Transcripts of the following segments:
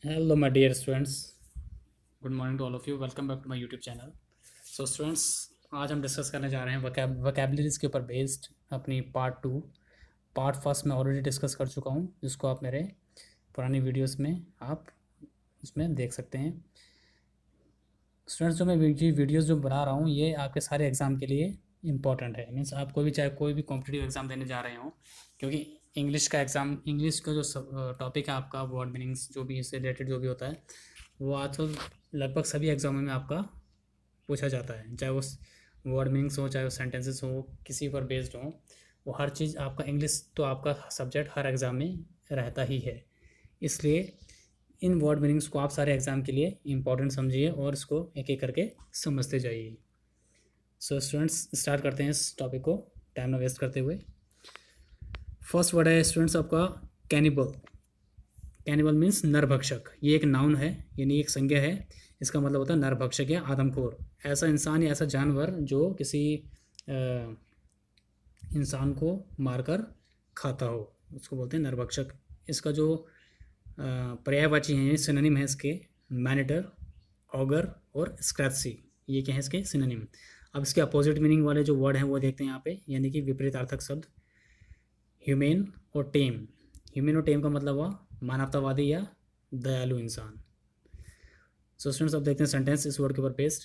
Hello, my dear students. Good morning to all of you. Welcome back to my YouTube channel. So, students, आज हम discuss करने जा रहे हैं vocabularies के ऊपर बेस्ड अपनी पार्ट 2। पार्ट फर्स्ट में ऑलरेडी डिस्कस कर चुका हूँ, जिसको आप मेरे पुरानी वीडियोस में आप उसमें देख सकते हैं। स्टूडेंट्स, जो मैं वीडियोस जो बना रहा हूँ ये आपके सारे एग्ज़ाम के लिए इम्पॉर्टेंट है। मीन्स आप कोई भी कॉम्पिटिटिव एग्ज़ाम देने जा रहे हो, क्योंकि इंग्लिश का एग्ज़ाम, इंग्लिश का जो टॉपिक है आपका, वर्ड मीनिंग्स जो भी इससे रिलेटेड जो भी होता है, वो आजकल लगभग सभी एग्ज़ामों में आपका पूछा जाता है। चाहे वो वर्ड मीनिंग्स हो, चाहे वो सेंटेंसेस हो, किसी पर बेस्ड हो, वो हर चीज़ आपका इंग्लिश तो आपका सब्जेक्ट हर एग्ज़ाम में रहता ही है। इसलिए इन वर्ड मीनिंग्स को आप सारे एग्ज़ाम के लिए इम्पॉर्टेंट समझिए और इसको एक एक करके समझते जाइए। सो स्टूडेंट्स, स्टार्ट करते हैं इस टॉपिक को टाइम ना वेस्ट करते हुए। फर्स्ट वर्ड है स्टूडेंट्स आपका कैनिबल। कैनिबल मीन्स नरभक्षक। ये एक नाउन है, यानी एक संज्ञा है। इसका मतलब होता है नरभक्षक या आदमखोर। ऐसा इंसान या ऐसा जानवर जो किसी इंसान को मारकर खाता हो, उसको बोलते हैं नरभक्षक। इसका जो पर्यायवाची हैं, सिनोनिम है इसके, मैनेटर, ऑगर और स्क्रैप्सी। ये क्या है इसके सिनोनिम। अब इसके अपोजिट मीनिंग वाले जो वर्ड हैं वो देखते हैं यहाँ पे, यानी कि विपरीतार्थक शब्द। ह्यूमेन और टेम। ह्यूमेन और टेम का मतलब हुआ मानवतावादी या दयालु इंसान। सो स्टूडेंट्स, अब देखते हैं सेंटेंस इस वर्ड के ऊपर based.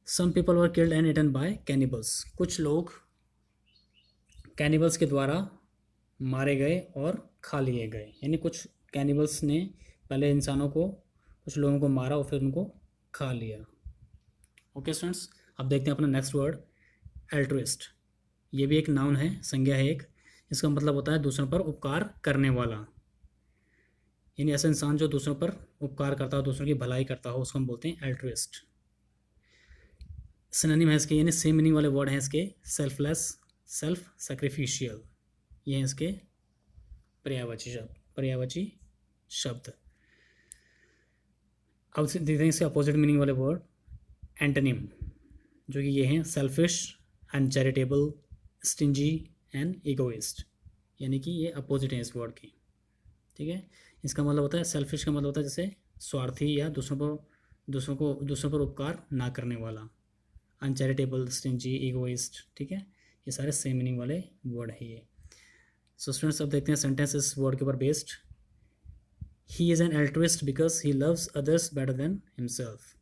Some people were killed and eaten by cannibals. कुछ लोग कैनिबल्स के द्वारा मारे गए और खा लिए गए, यानी कुछ कैनिबल्स ने पहले इंसानों को, कुछ लोगों को मारा और फिर उनको खा लिया। ओके स्टूडेंट्स, अब देखते हैं अपना नेक्स्ट वर्ड, एल्ट्रुइस्ट। ये भी एक नाउन है, संज्ञा है एक। इसका मतलब होता है दूसरों पर उपकार करने वाला, यानी ऐसा इंसान जो दूसरों पर उपकार करता हो, दूसरों की भलाई करता हो, उसको हम बोलते हैं एल्ट्रुइस्ट। सिनोनिम है इसके, यानी सेम मीनिंग वाले वर्ड हैं इसके, सेल्फलेस, सेल्फ सैक्रिफिशियल। ये हैं इसके पर्यायवाची शब्द। अब देखते हैं इसके अपोजिट मीनिंग वाले वर्ड, एंटोनिम, जो कि ये हैं सेल्फिश, अनचैरिटेबल, स्टिंजी एंड ईगोइस्ट। यानी कि ये अपोजिट हैं इस वर्ड की। ठीक है, इसका मतलब होता है सेल्फिश का मतलब होता है जैसे स्वार्थी या दूसरों पर उपकार ना करने वाला। अनचैरिटेबल, स्टिंजी, ईगोइस्ट। ठीक है, ये सारे सेम मीनिंग वाले वर्ड है ये। सो स्टूडेंट्स, अब देखते हैं सेंटेंस इस वर्ड के ऊपर based. He is an altruist because he loves others better than himself.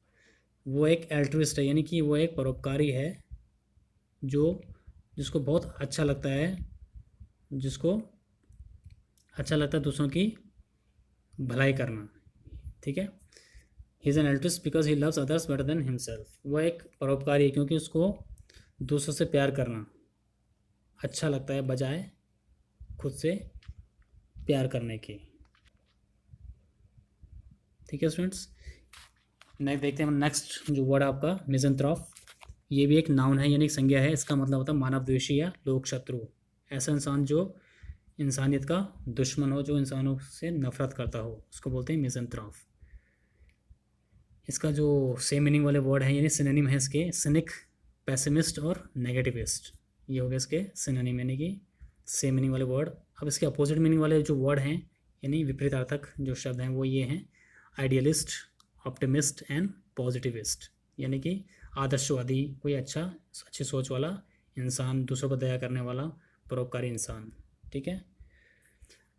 वो एक एल्ट्रुइस्ट है, यानी कि वो एक परोपकारी है, जो जिसको बहुत अच्छा लगता है, जिसको अच्छा लगता है दूसरों की भलाई करना। ठीक है, he is an altruist because he loves others better than himself. वो एक परोपकारी है क्योंकि उसको दूसरों से प्यार करना अच्छा लगता है, बजाय खुद से प्यार करने की। ठीक है स्टूडेंट्स, नेक्स्ट देखते हैं नेक्स्ट जो वर्ड आपका मिज़ेंथ्रॉप। ये भी एक नाउन है, यानी एक संज्ञा है। इसका मतलब होता है मानव द्वेषी या लोक शत्रु। ऐसा इंसान जो इंसानियत का दुश्मन हो, जो इंसानों से नफरत करता हो, उसको बोलते हैं मिज़ेंथ्रॉप। इसका जो सेम मीनिंग वाले वर्ड हैं, यानी सिनोनिम है इसके, सिनिक, पेसिमिस्ट और नेगेटिविस्ट। ये हो गए इसके सिनोनिम, यानी कि सेम मीनिंग वाले वर्ड। अब इसके अपोजिट मीनिंग वाले जो वर्ड हैं, यानी विपरीतार्थक जो शब्द हैं, वो ये हैं, आइडियलिस्ट, ऑप्टिमिस्ट एंड पॉजिटिविस्ट। यानी कि आदर्शवादी, कोई अच्छी सोच वाला इंसान, दूसरों पर दया करने वाला, परोपकारी इंसान। ठीक है,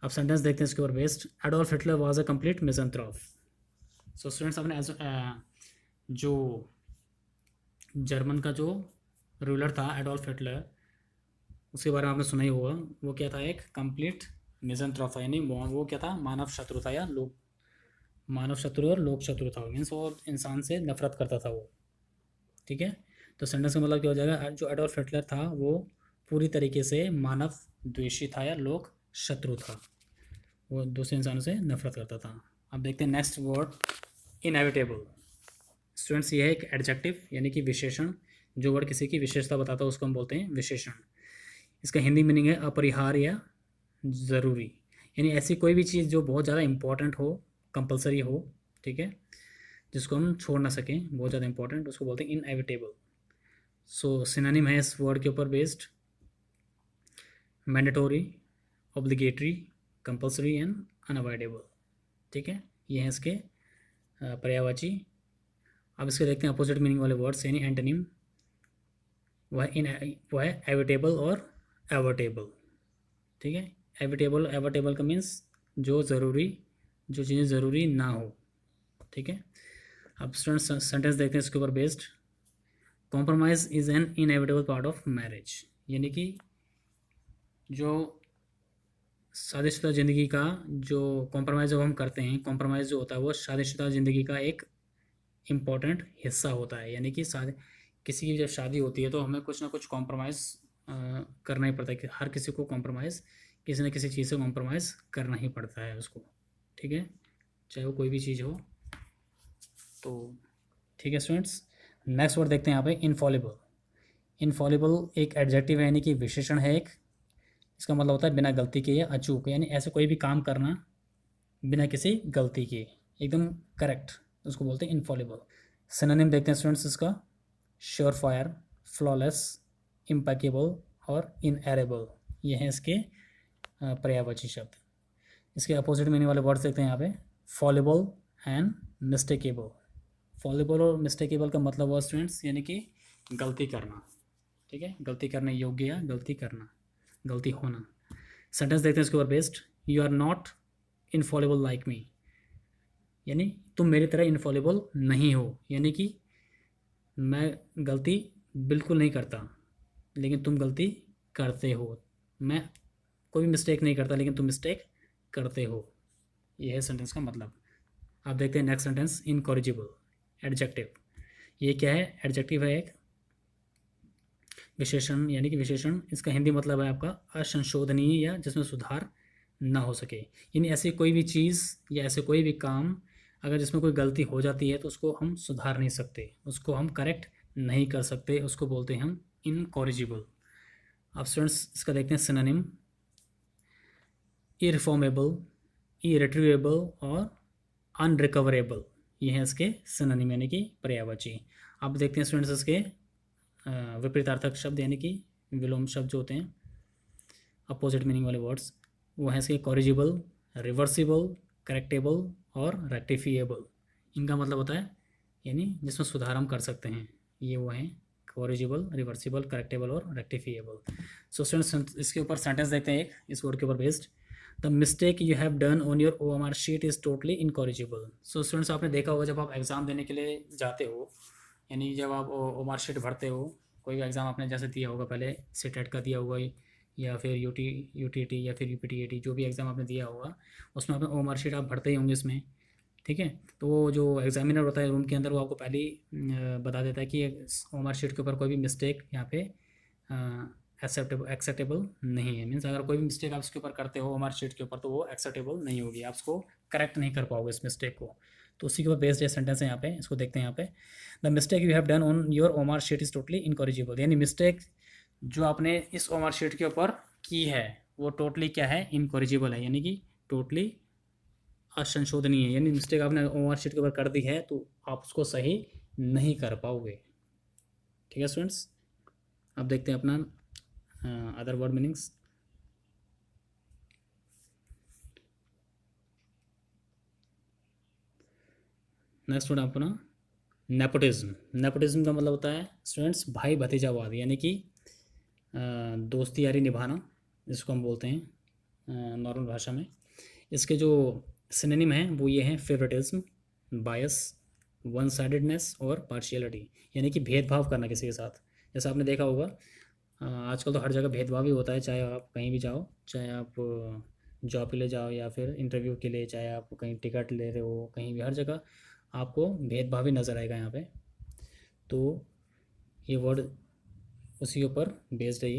अब सेंटेंस देखते हैं इसके ऊपर based. Adolf Hitler was a complete misanthrope. So students, अपने जो जर्मन का जो रूलर था एडोल्फ हिटलर, उसके बारे में आपने सुना ही होगा। वो क्या था, एक कंप्लीट मिज़ेंथ्रॉप था, यानी वो क्या था, मानव शत्रु था, या लोग मानव शत्रु और लोक शत्रु था। मीन्स वो इंसान से नफरत करता था वो। ठीक है, तो सेंटेंस का मतलब क्या हो जाएगा, जो एडोल्फ हिटलर था वो पूरी तरीके से मानव द्वेषी था या लोक शत्रु था, वो दूसरे इंसानों से नफरत करता था। अब देखते हैं नेक्स्ट वर्ड, इनएविटेबल। स्टूडेंट्स, ये है एक एडजेक्टिव, यानी कि विशेषण। जो वर्ड किसी की विशेषता बताता है उसको हम बोलते हैं विशेषण। इसका हिंदी मीनिंग है अपरिहार्य या ज़रूरी, यानी ऐसी कोई भी चीज़ जो बहुत ज़्यादा इंपॉर्टेंट हो, कंपलसरी हो, ठीक है, जिसको हम छोड़ ना सकें, बहुत ज़्यादा इंपॉर्टेंट, उसको बोलते हैं इनएविटेबल। सो सिनोनिम है इस वर्ड के ऊपर based, mandatory, obligatory, compulsory and unavoidable. ठीक है, ये हैं इसके पर्यायवाची। अब इसके देखते हैं अपोजिट मीनिंग वाले वर्ड्स, यानी एंटोनिम। वह है एविटेबल और एवर्टेबल। ठीक है, एविटेबल, एवर्टेबल का मीन्स जो ज़रूरी, जो चीज़ें ज़रूरी ना हो। ठीक है, अब स्टूडेंट सेंटेंस देखते हैं इसके ऊपर based. Compromise is an inevitable part of marriage, यानी कि जो शादीशुदा ज़िंदगी का जो कॉम्प्रोमाइज़ जब हम करते हैं, कॉम्प्रोमाइज़ जो होता है वो शादीशुदा ज़िंदगी का एक इम्पॉर्टेंट हिस्सा होता है। यानी कि शादी, किसी की जब शादी होती है तो हमें कुछ ना कुछ कॉम्प्रोमाइज़ करना ही पड़ता है, कि हर किसी को कॉम्प्रोमाइज़, किसी न किसी चीज़ से कॉम्प्रोमाइज़ करना ही पड़ता है उसको। ठीक है, चाहे वो कोई भी चीज़ हो। तो ठीक है स्टूडेंट्स, नेक्स्ट वर्ड देखते हैं यहाँ पे, इनफॉलिबल। इनफॉलिबल एक एडजेक्टिव है, यानी कि विशेषण है एक। इसका मतलब होता है बिना गलती के या अचूक, यानी ऐसे कोई भी काम करना बिना किसी गलती के, एकदम करेक्ट, उसको बोलते हैं इनफॉलिबल। सिनोनिम देखते हैं स्टूडेंट्स इसका, श्योर फायर, फ्लॉलेस, इम्पेकेबल और इनएरेबल। ये हैं इसके पर्यायवाची शब्द। इसके अपोजिट मीनिंग वाले वर्ड्स देखते हैं यहाँ पे, फॉलिबल एंड मिस्टेकेबल। फॉलिबल और मिस्टेकेबल का मतलब हुआ स्टूडेंट्स, यानी कि गलती करना। ठीक है, गलती करने योग्य या गलती करना, गलती होना। सेंटेंस देखते हैं इसके ऊपर based. You are not infallible like me, यानी तुम मेरी तरह इनफॉलिबल नहीं हो, यानी कि मैं गलती बिल्कुल नहीं करता लेकिन तुम गलती करते हो। मैं कोई भी मिस्टेक नहीं करता लेकिन तुम मिस्टेक करते हो। यह है सेंटेंस का मतलब। आप देखते हैं नेक्स्ट सेंटेंस, इनकॉरिजिबल, एडजेक्टिव। ये क्या है? एडजेक्टिव है एक विशेषण, यानी कि विशेषण। इसका हिंदी मतलब है आपका असंशोधनीय या जिसमें सुधार ना हो सके। यानी ऐसी कोई भी चीज़ या ऐसे कोई भी काम अगर जिसमें कोई गलती हो जाती है तो उसको हम सुधार नहीं सकते, उसको हम करेक्ट नहीं कर सकते, उसको बोलते हैं हम इनकॉरिजिबल। अब स्टूडेंट्स इसका देखते हैं सिनोनिम, इरफॉर्मेबल, इरिट्रीवेबल और अनरिकवरेबल। ये हैं इसके सिनोनिम, यानी कि पर्यायवाची। अब देखते हैं स्टूडेंट्स इसके विपरीतार्थक शब्द, यानी कि विलोम शब्द जो होते हैं, अपोजिट मीनिंग वाले वर्ड्स, वो हैं इसके कॉरिजिबल, रिवर्सिबल, करेक्टेबल और रेक्टिफिएबल। इनका मतलब होता है यानी जिसमें सुधार हम कर सकते हैं, ये वो हैं कॉरिजिबल, रिवर्सिबल, करेक्टेबल और रेक्टिफिएबल। सो स्टूडेंट्स इसके ऊपर सेंटेंस देखते हैं एक, इस वर्ड के ऊपर based. The mistake you have done on your OMR sheet is totally incorrigible. So students आपने देखा होगा जब आप एग्ज़ाम देने के लिए जाते हो, यानी जब आप OMR शीट भरते हो, कोई भी एग्ज़ाम आपने जैसे दिया होगा, पहले CTET का दिया होगा या फिर UTT या फिर UPTAT, जो भी एग्ज़ाम आपने दिया होगा उसमें आपने OMR शीट आप भरते ही होंगे इसमें। ठीक है, तो वो जो एग्जामिनर होता है रूम के अंदर, वो आपको पहले ही बता देता है कि OMR शीट के ऊपर कोई भी मिस्टेक यहाँ पे एक्सेप्टेबल नहीं है। मीन्स अगर कोई भी मिस्टेक आप इसके ऊपर करते हो OMR शीट के ऊपर तो वो एक्सेप्टेबल नहीं होगी, आप उसको करेक्ट नहीं कर पाओगे इस मिस्टेक को। तो उसी के ऊपर बेस्ड ये सेंटेंस है यहाँ पे, इसको देखते हैं यहाँ पे। The mistake you have done on your OMR sheet is totally incorrigible, यानी मिस्टेक जो आपने इस OMR शीट के ऊपर की है वो टोटली क्या है? इनकॉरिजिबल है, यानी कि टोटली असंशोधनीय है। यानी मिस्टेक आपने OMR शीट के ऊपर कर दी है तो आप उसको सही नहीं कर पाओगे। ठीक है स्टूडेंट्स, अब देखते हैं अपना other word meanings. Next word अपना नेपोटिज्म। नेपोटिज्म का मतलब होता है स्टूडेंट्स भाई भतीजावाद, यानी कि दोस्ती यारी निभाना, जिसको हम बोलते हैं नॉर्मल भाषा में। इसके जो सिनोनिम हैं वो ये हैं, फेवरेटिज्म, बायस, वन साइडेडनेस और पार्शियलिटी, यानी कि भेदभाव करना किसी के साथ। जैसा आपने देखा होगा आजकल तो हर जगह भेदभाव ही होता है, चाहे आप कहीं भी जाओ, चाहे आप जॉब के लिए जाओ या फिर इंटरव्यू के लिए, चाहे आप कहीं टिकट ले रहे हो, कहीं भी, हर जगह आपको भेदभाव ही नज़र आएगा यहाँ पे। तो ये वर्ड उसी के ऊपर बेस्ड है।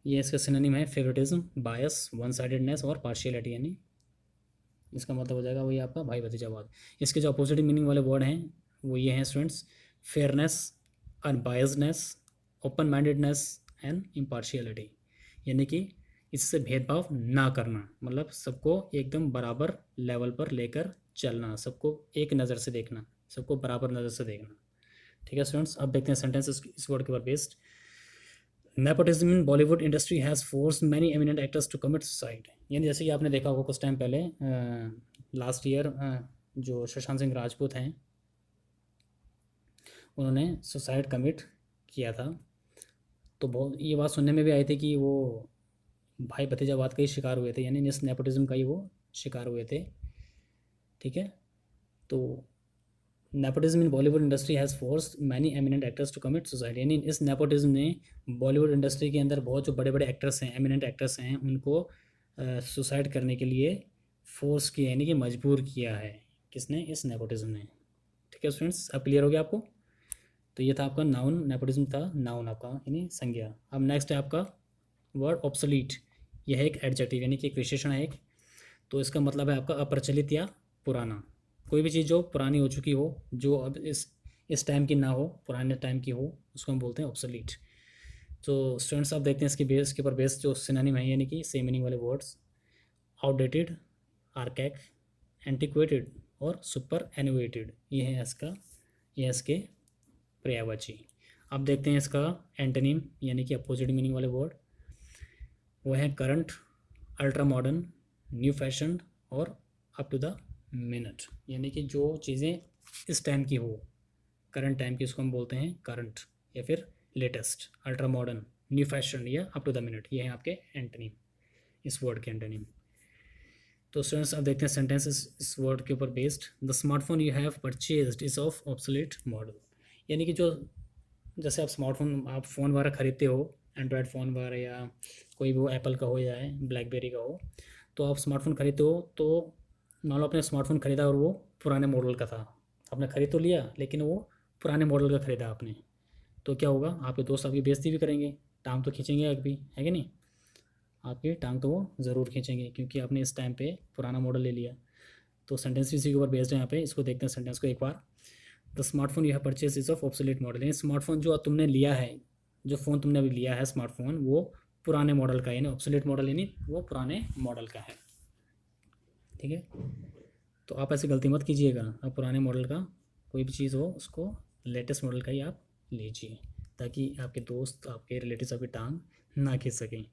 ये इसका सिनोनिम है फेवरेटिज्म, बायस, वन साइडेडनेस और पार्शियलिटी, यानी इसका मतलब हो जाएगा वही आपका भाई भतीजावाद। इसके जो अपोजिट मीनिंग वाले वर्ड हैं वो ये हैं students, fairness, unbiasedness, open mindedness and impartiality, यानी कि इससे भेदभाव ना करना, मतलब सबको एकदम बराबर लेवल पर लेकर चलना, सबको एक नज़र से देखना, सबको बराबर नज़र से देखना। ठीक है स्टूडेंट्स, अब देखते हैं सेंटेंस इस वर्ड के ऊपर based. Nepotism in Bollywood industry has force many eminent actors to commit suicide, यानी जैसे कि आपने देखा होगा कुछ टाइम पहले लास्ट ईयर जो सुशांत सिंह राजपूत हैं उन्होंने सुसाइड कमिट किया था। तो बहुत ये बात सुनने में भी आई थी कि वो भाई भतीजावाद का ही शिकार हुए थे, यानी इस नेपोटिज्म का ही वो शिकार हुए थे। ठीक है। तो nepotism in Bollywood industry has forced many eminent actors to commit suicide, यानी इस नेपोटिज्म ने बॉलीवुड इंडस्ट्री के अंदर बहुत जो बड़े बड़े एक्टर्स हैं, एमिनेंट एक्टर्स हैं, उनको सुसाइड करने के लिए फोर्स किया, यानी कि मजबूर किया है। किसने? इस नेपोटिज्म ने। ठीक है स्टूडेंट्स, अब क्लियर हो गया आपको? तो ये था आपका नाउन, नेपोटिज्म था नाउन आपका, यानी संज्ञा। अब नेक्स्ट है आपका वर्ड ऑब्सोलीट। यह है एक एडजेक्टिव, यानी कि एक विशेषण है एक। तो इसका मतलब है आपका अप्रचलित या पुराना। कोई भी चीज़ जो पुरानी हो चुकी हो, जो अब इस टाइम की ना हो, पुराने टाइम की हो, उसको हम बोलते हैं ऑब्सोलीट। तो स्टूडेंट्स आप देखते हैं इसके बेस के ऊपर बेस जो सिनोनिम है, यानी कि सेम मीनिंग वाले वर्ड्स। आउटडेटेड, आर्कैक, एंटिक्वेटेड और सुपर एनुएटेड, ये है इसका, ये इसके पर्यायवाची। अब देखते हैं इसका एंटोनिम, यानी कि अपोजिट मीनिंग वाले वर्ड। वो है current, ultra modern, new fashion और अप टू द मिनट, यानी कि जो चीज़ें इस टाइम की हो, करंट टाइम की, उसको हम बोलते हैं करंट, या फिर latest, ultra modern, new fashion या अप टू द मिनट। ये है आपके एंटोनिम, इस वर्ड के एंटोनिम। तो स्टूडेंट्स अब देखते हैं सेंटेंस इस वर्ड के ऊपर based. The smartphone you have purchased is of obsolete model, यानी कि जो जैसे आप स्मार्टफोन, आप फ़ोन वगैरह ख़रीदते हो, एंड्रॉयड फ़ोन वगैरह या कोई भी वो एप्पल का हो या ब्लैकबेरी का हो, तो आप स्मार्टफोन ख़रीदते हो, तो मान लो आपने स्मार्टफोन ख़रीदा और वो पुराने मॉडल का था। आपने ख़रीद तो लिया, लेकिन वो पुराने मॉडल का ख़रीदा आपने, तो क्या होगा? आपके दोस्त आपकी बेइज्जती भी करेंगे, टांग तो खींचेंगे आप भी, है कि नहीं? आपकी टांग तो वो ज़रूर खींचेंगे, क्योंकि आपने इस टाइम पे पुराना मॉडल ले लिया। तो सेंटेंस भी इसी के ऊपर बेस्ड है यहाँ पे। इसको देखते हैं सेंटेंस को एक बार। The smartphone you have purchase is of obsolete model, यानी स्मार्टफोन जो तुमने लिया है, जो फ़ोन तुमने अभी लिया है स्मार्टफोन, वो पुराने मॉडल का, यानी ऑब्सोलीट मॉडल, यानी वो पुराने मॉडल का है। ठीक है। तो आप ऐसी गलती मत कीजिएगा, आप पुराने मॉडल का कोई भी चीज़ हो उसको लेटेस्ट मॉडल का ही आप लीजिए, ताकि आपके दोस्त, आपके रिलेटिव्स आपकी टांग ना खींच सकें।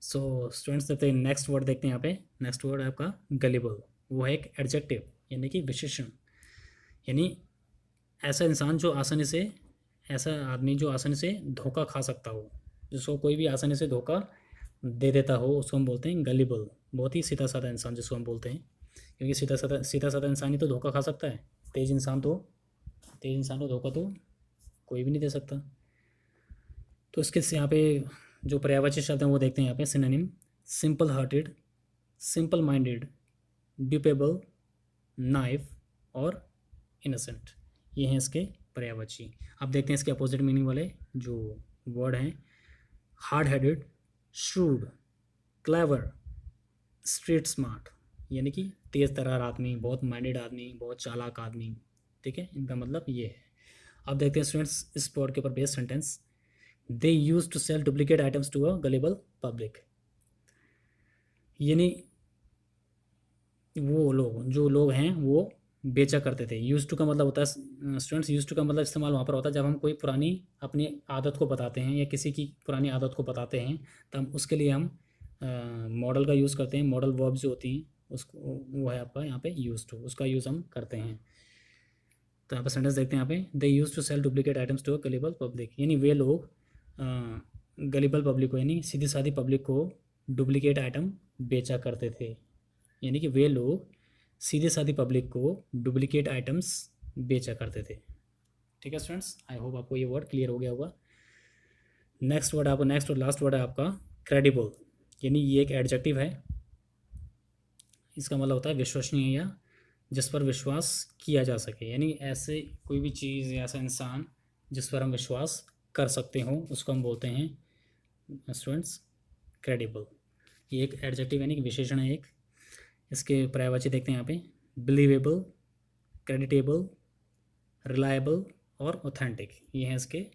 सो स्टूडेंट्स देखते हैं नेक्स्ट वर्ड, देखते हैं यहाँ पे। नेक्स्ट वर्ड है आपका गलिबल। वो है एक एडजेक्टिव, यानी कि विशेषण, यानी ऐसा इंसान जो आसानी से, ऐसा आदमी जो आसानी से धोखा खा सकता हो, जिसको कोई भी आसानी से धोखा दे देता हो, उसको हम बोलते हैं गलिबल। बहुत ही सीधा साधा इंसान जिसको हम बोलते हैं, क्योंकि सीधा साधा इंसान ही तो धोखा खा सकता है। तेज़ इंसान को धोखा तो कोई भी नहीं दे सकता। तो इसके यहाँ पे जो पर्यायवाची शब्द हैं वो देखते हैं यहाँ पे। Synonym: simple hearted, simple minded, dupable, naive और इनोसेंट, ये हैं इसके पर्यायवाची। अब देखते हैं इसके अपोजिट मीनिंग वाले जो वर्ड हैं। Hard headed, shrewd, clever, street smart, यानी कि तेज़ तर्रार आदमी, बहुत माइंडेड आदमी, बहुत चालाक आदमी। ठीक है, इनका मतलब ये है। अब देखते हैं स्टूडेंट्स इस वर्ड के ऊपर based sentence. They use to sell duplicate items to a gullible public, यानी वो लोग, जो लोग हैं वो बेचा करते थे। यूज़ टू का मतलब होता है स्टूडेंट्स, यूज़ टू का मतलब इस्तेमाल वहाँ पर होता है जब हम कोई पुरानी अपनी आदत को बताते हैं या किसी की पुरानी आदत को बताते हैं, तब उसके लिए हम मॉडल का यूज़ करते हैं। मॉडल वर्ब जो होती हैं उसको, वो है आपका यहाँ पे यूज़ टू, उसका यूज़ हम करते हैं। तो यहाँ पर सेंटेंस देखते हैं यहाँ पे। They use to sell duplicate items to a gullible public, यानी वे लोग गलीबल पब्लिक को, यानी सीधी सादी पब्लिक को डुप्लीकेट आइटम बेचा करते थे, यानी कि वे लोग सीधे सादी पब्लिक को डुप्लीकेट आइटम्स बेचा करते थे। ठीक है स्टूडेंट्स, आई होप आपको ये वर्ड क्लियर हो गया होगा। नेक्स्ट वर्ड आपका, नेक्स्ट और लास्ट वर्ड है आपका क्रेडिबल, यानी ये एक एडजेक्टिव है। इसका मतलब होता है विश्वसनीय या जिस पर विश्वास किया जा सके, यानी ऐसे कोई भी चीज़ या ऐसा इंसान जिस पर हम विश्वास कर सकते हो, उसको हम बोलते हैं स्टूडेंट्स क्रेडिबल। ये एक एडजेक्टिव यानी कि विशेषण है एक। इसके पर्यायवाची देखते हैं यहाँ पे। बिलीवेबल, क्रेडिटेबल, रिलायबल और ऑथेंटिक, ये हैं इसके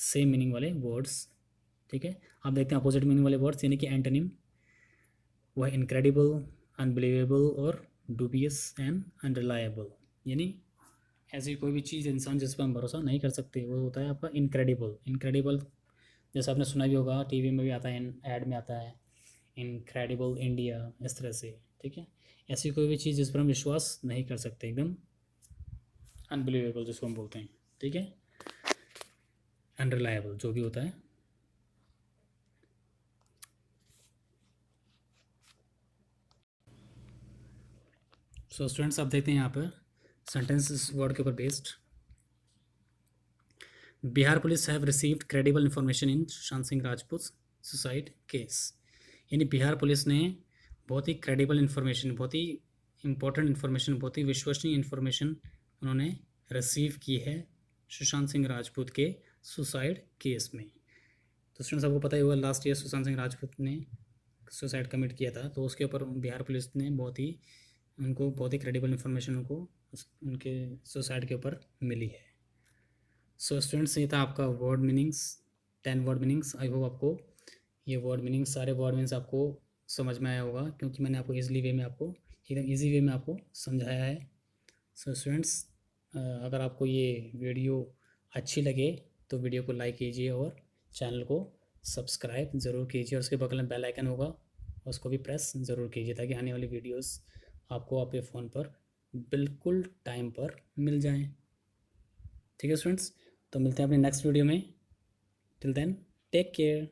सेम मीनिंग वाले वर्ड्स। ठीक है, आप देखते हैं अपोजिट मीनिंग वाले वर्ड्स, यानी कि एंटोनिम वो है इनक्रेडिबल, अनबिलीवेबल और डूबियस एंड अनरिलायबल, यानी ऐसी कोई भी चीज़, इंसान जिस पर हम भरोसा नहीं कर सकते, वो होता है आपका इनक्रेडिबल। इनक्रेडिबल जैसा आपने सुना भी होगा, टीवी में भी आता है, ऐड में आता है, इनक्रेडिबल इंडिया, इस तरह से, ठीक है। ऐसी कोई भी चीज़ जिस पर हम विश्वास नहीं कर सकते, एकदम अनबिलीवेबल जिसको हम बोलते हैं, ठीक है, अनरिलायबल जो भी होता है। सो स्टूडेंट्स आप देखते हैं यहाँ पर सेंटेंस इस वर्ड के ऊपर based. Bihar police have received credible information in Sushant Singh Rajput suicide case. यानी बिहार पुलिस ने बहुत ही क्रेडिबल इन्फॉर्मेशन, बहुत ही इंपॉर्टेंट इन्फॉर्मेशन, बहुत ही विश्वसनीय इन्फॉर्मेशन उन्होंने रिसीव की है सुशांत सिंह राजपूत के सुसाइड केस में। तो स्टूडेंट्स आपको पता ही होगा लास्ट ईयर सुशांत सिंह राजपूत ने सुसाइड कमिट किया था, तो उसके ऊपर बिहार पुलिस ने बहुत ही क्रेडिबल इन्फॉर्मेशन उनके सुसाइड के ऊपर मिली है। सो स्टूडेंट्स ये था आपका word meanings, 10 word meanings. I hope आपको ये वर्ड मीनिंग्स, सारे वर्ड मीनिंग्स आपको समझ में आया होगा, क्योंकि मैंने आपको एकदम ईजी वे में आपको समझाया है। सो स्टूडेंट्स अगर आपको ये वीडियो अच्छी लगे तो वीडियो को लाइक कीजिए और चैनल को सब्सक्राइब ज़रूर कीजिए, और उसके बगल में बेल आइकन होगा, उसको भी प्रेस ज़रूर कीजिए, ताकि आने वाली वीडियोस आपको आपके फ़ोन पर बिल्कुल टाइम पर मिल जाएं। ठीक है स्टूडेंट्स, तो मिलते हैं अपने नेक्स्ट वीडियो में। Till then take care.